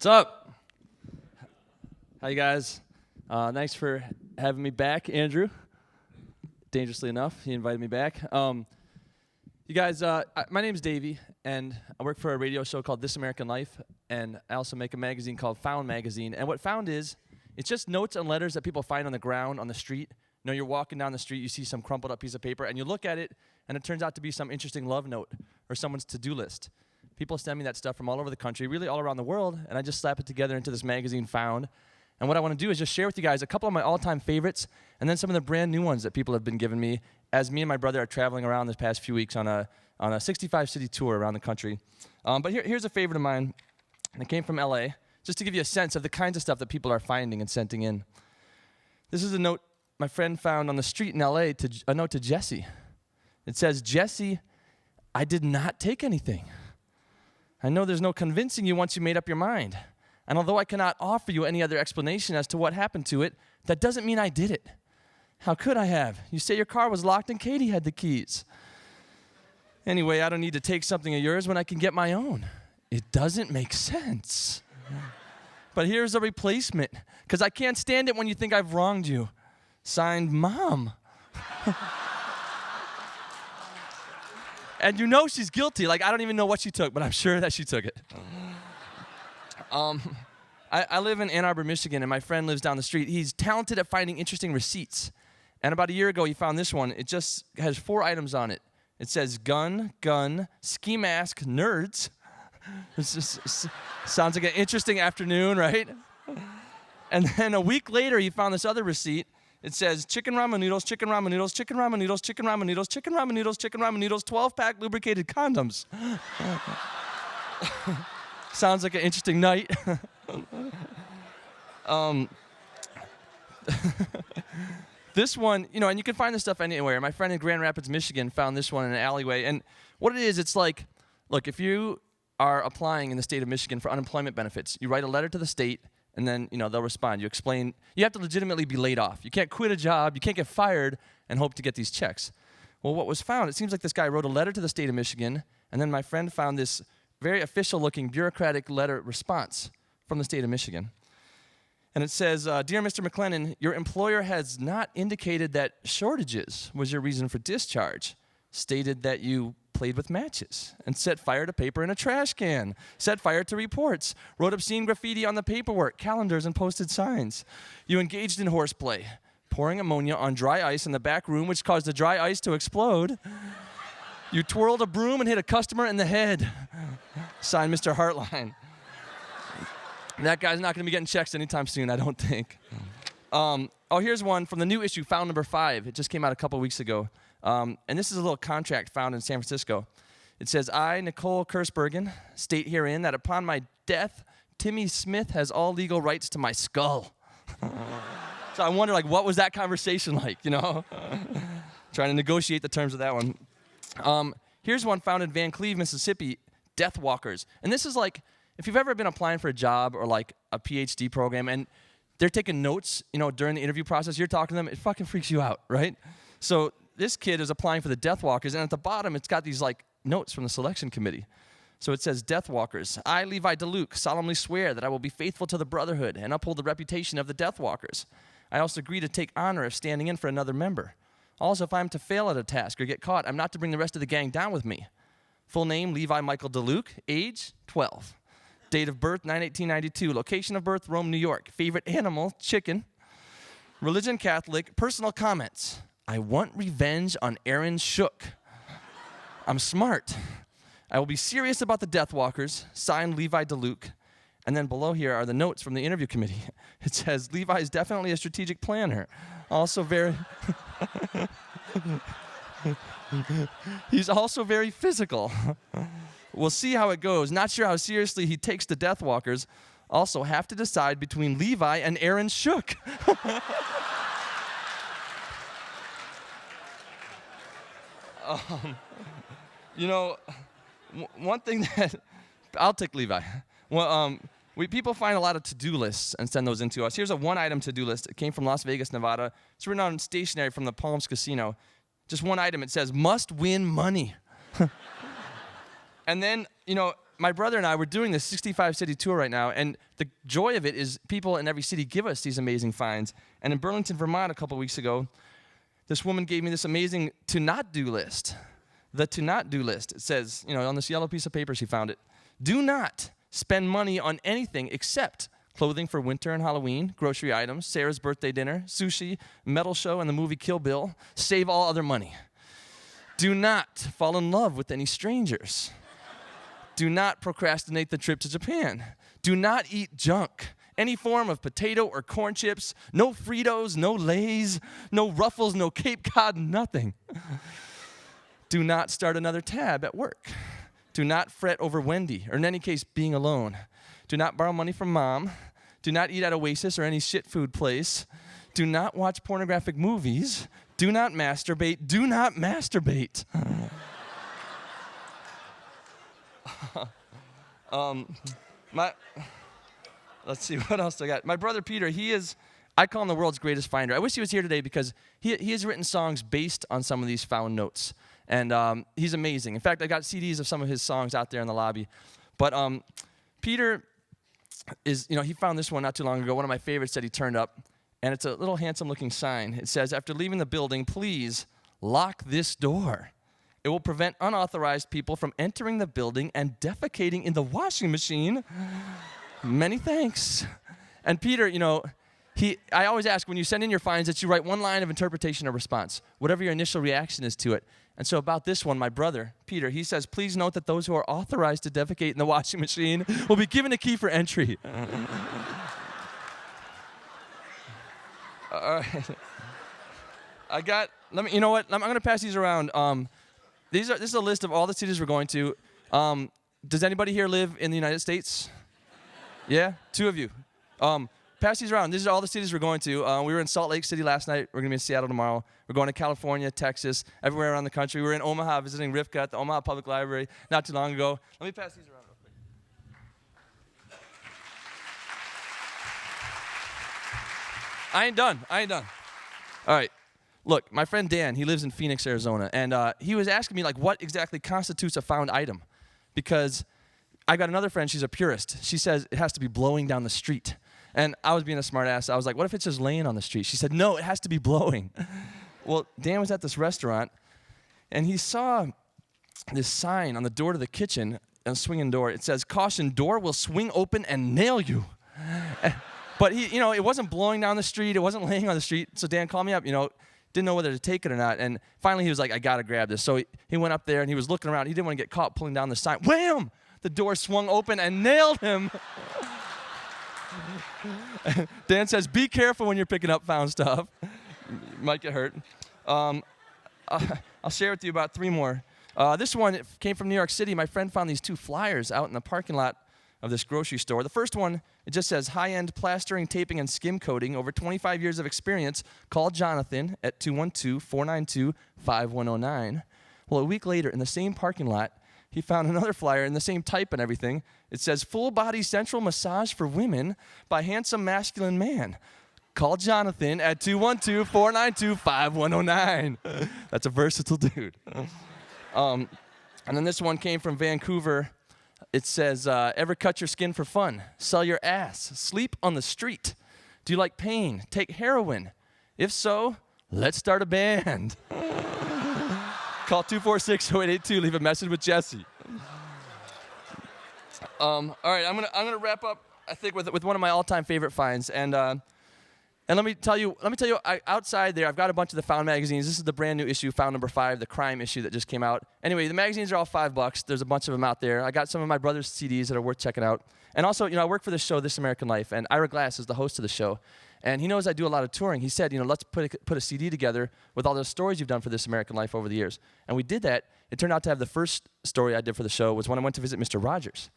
What's up? How you guys? Thanks for having me back, Andrew. Dangerously enough, he invited me back. You guys, my name's Davy, and I work for a radio show called This American Life, and I also make a magazine called Found Magazine. And what Found is, it's just notes and letters that people find on the ground, on the street. You know, you're walking down the street, you see some crumpled up piece of paper, and you look at it, and it turns out to be some interesting love note or someone's to-do list. People send me that stuff from all over the country, really all around the world, and I just slap it together into this magazine, Found. And what I want to do is just share with you guys a couple of my all-time favorites, and then some of the brand new ones that people have been giving me as me and my brother are traveling around this past few weeks on a 65-city tour around the country. But here's a favorite of mine, and it came from LA, just to give you a sense of the kinds of stuff that people are finding and sending in. This is a note my friend found on the street in LA, a note to Jesse. It says, "Jesse, I did not take anything. I know there's no convincing you once you made up your mind. And although I cannot offer you any other explanation as to what happened to it, that doesn't mean I did it. How could I have? You say your car was locked and Katie had the keys. Anyway, I don't need to take something of yours when I can get my own. It doesn't make sense. But here's a replacement, because I can't stand it when you think I've wronged you. Signed, Mom." And you know she's guilty. Like, I don't even know what she took, but I'm sure that she took it. I live in Ann Arbor, Michigan, and my friend lives down the street. He's talented at finding interesting receipts. And about a year ago, he found this one. It just has 4 items on it. It says gun, ski mask, nerds. This just sounds like an interesting afternoon, right? And then a week later, he found this other receipt. It says chicken ramen noodles, chicken ramen noodles, chicken ramen noodles, chicken ramen noodles, chicken ramen noodles, chicken ramen noodles, 12-pack lubricated condoms. Sounds like an interesting night. This one, you know, and you can find this stuff anywhere. My friend in Grand Rapids, Michigan found this one in an alleyway. And what it is, it's like, look, if you are applying in the state of Michigan for unemployment benefits, you write a letter to the state, and then, you know, they'll respond. You explain, you have to legitimately be laid off. You can't quit a job, you can't get fired and hope to get these checks. Well, what was found, it seems like this guy wrote a letter to the state of Michigan, and then my friend found this very official-looking bureaucratic letter response from the state of Michigan. And it says, "Dear Mr. McLennan, your employer has not indicated that shortages was your reason for discharge. Stated that you played with matches and set fire to paper in a trash can, set fire to reports, wrote obscene graffiti on the paperwork, calendars, and posted signs. You engaged in horseplay, pouring ammonia on dry ice in the back room, which caused the dry ice to explode. You twirled a broom and hit a customer in the head. Signed, Mr. Hartline." That guy's not going to be getting checks anytime soon, I don't think. Here's one from the new issue, Found number 5. It just came out a couple weeks ago. And this is a little contract found in San Francisco. It says, "I, Nicole Kersbergen, state herein that upon my death, Timmy Smith has all legal rights to my skull." So I wonder, like, what was that conversation like, you know? Trying to negotiate the terms of that one. Here's one found in Van Cleve, Mississippi, Death Walkers. And this is like, if you've ever been applying for a job or like a PhD program and they're taking notes, you know, during the interview process, you're talking to them, it fucking freaks you out, right? So this kid is applying for the Death Walkers, and at the bottom, it's got these like notes from the selection committee. So it says, "Death Walkers, I, Levi DeLuke, solemnly swear that I will be faithful to the Brotherhood and uphold the reputation of the Death Walkers. I also agree to take honor of standing in for another member. Also, if I'm to fail at a task or get caught, I'm not to bring the rest of the gang down with me. Full name, Levi Michael DeLuke, age, 12. Date of birth, 9/18/92. Location of birth, Rome, New York. Favorite animal, chicken. Religion, Catholic. Personal comments. I want revenge on Aaron Shook. I'm smart. I will be serious about the Death Walkers. Signed, Levi DeLuke." And then below here are the notes from the interview committee. It says, "Levi is definitely a strategic planner. Also very... He's also very physical. We'll see how it goes. Not sure how seriously he takes the Death Walkers. Also have to decide between Levi and Aaron Shook." You know, one thing that... I'll take Levi. Well, people find a lot of to-do lists and send those in to us. Here's a one-item to-do list. It came from Las Vegas, Nevada. It's written on stationery from the Palms Casino. Just one item. It says, "Must win money." And then, you know, my brother and I were doing this 65-city tour right now, and the joy of it is people in every city give us these amazing finds. And in Burlington, Vermont, a couple weeks ago, this woman gave me this amazing to-not-do list. The to-not-do list. It says, on this yellow piece of paper, she found it. Do not spend money on anything except clothing for winter and Halloween, grocery items, Sarah's birthday dinner, sushi, metal show, and the movie Kill Bill. Save all other money. Do not fall in love with any strangers. Do not procrastinate the trip to Japan. Do not eat junk. Any form of potato or corn chips. No Fritos, no Lay's, no Ruffles, no Cape Cod, nothing. Do not start another tab at work. Do not fret over Wendy, or in any case, being alone. Do not borrow money from mom. Do not eat at Oasis or any shit food place. Do not watch pornographic movies. Do not masturbate. Do not masturbate. Let's see, what else I got? My brother Peter, I call him the world's greatest finder. I wish he was here today because he has written songs based on some of these found notes. And he's amazing. In fact, I got CDs of some of his songs out there in the lobby. But Peter he found this one not too long ago, one of my favorites that he turned up. And it's a little handsome-looking sign. It says, after leaving the building, please lock this door. It will prevent unauthorized people from entering the building and defecating in the washing machine. Many thanks. And Peter, I always ask when you send in your finds that you write one line of interpretation or response, whatever your initial reaction is to it. And so about this one, my brother, Peter, he says, please note that those who are authorized to defecate in the washing machine will be given a key for entry. All right. You know what? I'm going to pass these around. This is a list of all the cities we're going to. Does anybody here live in the United States? Yeah? 2 of you. Pass these around. These are all the cities we're going to. We were in Salt Lake City last night. We're going to be in Seattle tomorrow. We're going to California, Texas, everywhere around the country. We were in Omaha visiting Rivka at the Omaha Public Library not too long ago. Let me pass these around real quick. I ain't done. All right. Look, my friend Dan, he lives in Phoenix, Arizona, and he was asking me, what exactly constitutes a found item? Because I got another friend, she's a purist. She says it has to be blowing down the street. And I was being a smart ass. I was like, what if it's just laying on the street? She said, no, it has to be blowing. Well, Dan was at this restaurant, and he saw this sign on the door to the kitchen, a swinging door. It says, caution, door will swing open and nail you. But it wasn't blowing down the street. It wasn't laying on the street. So Dan called me up, didn't know whether to take it or not. And finally he was like, I got to grab this. So he went up there and he was looking around. He didn't want to get caught pulling down the sign. Wham! The door swung open and nailed him. Dan says, be careful when you're picking up found stuff. You might get hurt. I'll share with you about 3 more. This one came from New York City. My friend found these 2 flyers out in the parking lot of this grocery store. The first one, it just says, high-end plastering, taping, and skim coating, over 25 years of experience. Call Jonathan at 212-492-5109. Well, a week later, in the same parking lot, he found another flyer in the same type and everything. It says, full-body central massage for women by handsome masculine man. Call Jonathan at 212-492-5109. That's a versatile dude. And then this one came from Vancouver. It says, ever cut your skin for fun? Sell your ass. Sleep on the street. Do you like pain? Take heroin. If so, let's start a band. Call 246-0882. Leave a message with Jesse. All right, I'm gonna wrap up, I think, with one of my all-time favorite finds. And let me tell you, outside there, I've got a bunch of the Found magazines. This is the brand new issue, Found number 5, the crime issue that just came out. Anyway, the magazines are all $5. There's a bunch of them out there. I got some of my brother's CDs that are worth checking out. And also, I work for this show, This American Life, and Ira Glass is the host of the show. And he knows I do a lot of touring. He said, let's put a CD together with all the stories you've done for This American Life over the years. And we did that. It turned out to have the first story I did for the show was when I went to visit Mr. Rogers.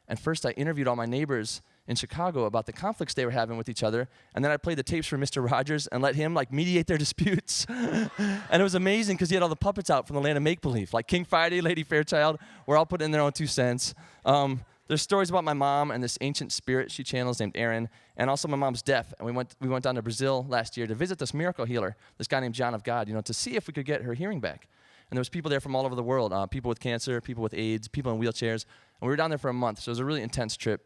And first I interviewed all my neighbors in Chicago about the conflicts they were having with each other, and then I played the tapes for Mr. Rogers and let him mediate their disputes. And it was amazing because he had all the puppets out from the land of make-believe, like King Friday, Lady Fairchild, were all put in their own 2 cents. There's stories about my mom and this ancient spirit she channels named Erin, and also my mom's deaf, and we went down to Brazil last year to visit this miracle healer, this guy named John of God, to see if we could get her hearing back. and there was people there from all over the world, people with cancer, people with AIDS, people in wheelchairs, and we were down there for a month, so it was a really intense trip.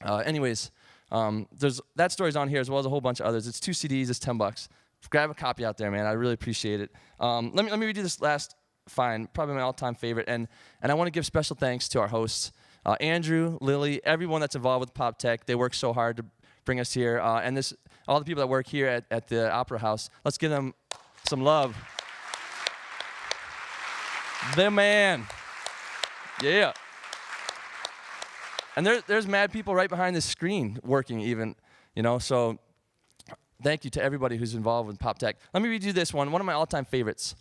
Anyways, that story's on here as well as a whole bunch of others. It's 2 CDs, it's $10. Grab a copy out there, man. I really appreciate it. Let me read you this last find, probably my all-time favorite, and I want to give special thanks to our hosts, Andrew, Lily, everyone that's involved with PopTech. They work so hard to bring us here, and all the people that work here at the Opera House. Let's give them some love. The man. Yeah. And there's mad people right behind the screen working even, so thank you to everybody who's involved with PopTech. Let me read you this one of my all-time favorites.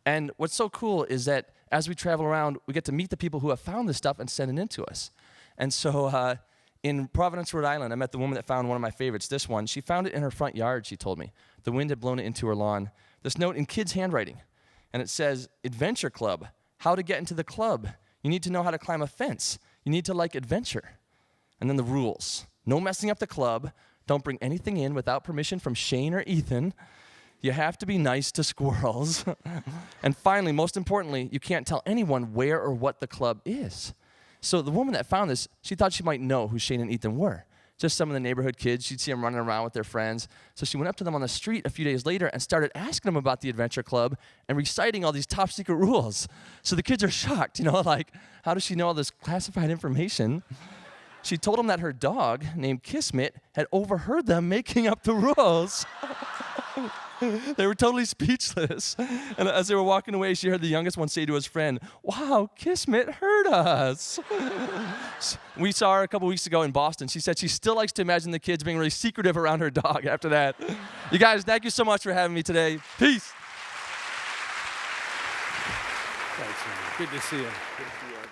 And what's so cool is that as we travel around, we get to meet the people who have found this stuff and send it in to us. And so in Providence, Rhode Island, I met the woman that found one of my favorites, this one. She found it in her front yard, she told me. The wind had blown it into her lawn. This note in kids' handwriting. And it says, Adventure Club, how to get into the club. You need to know how to climb a fence. You need to like adventure. And then the rules. No messing up the club. Don't bring anything in without permission from Shane or Ethan. You have to be nice to squirrels. And finally, most importantly, you can't tell anyone where or what the club is. So the woman that found this, she thought she might know who Shane and Ethan were. Just some of the neighborhood kids. She'd see them running around with their friends. So she went up to them on the street a few days later and started asking them about the Adventure Club and reciting all these top secret rules. So the kids are shocked, like, how does she know all this classified information? She told them that her dog, named Kismet, had overheard them making up the rules. They were totally speechless. And as they were walking away, she heard the youngest one say to his friend, "Wow, Kismet heard us." We saw her a couple weeks ago in Boston. She said she still likes to imagine the kids being really secretive around her dog after that. You guys, thank you so much for having me today. Peace. Thanks, man. Good to see you. Good to see you.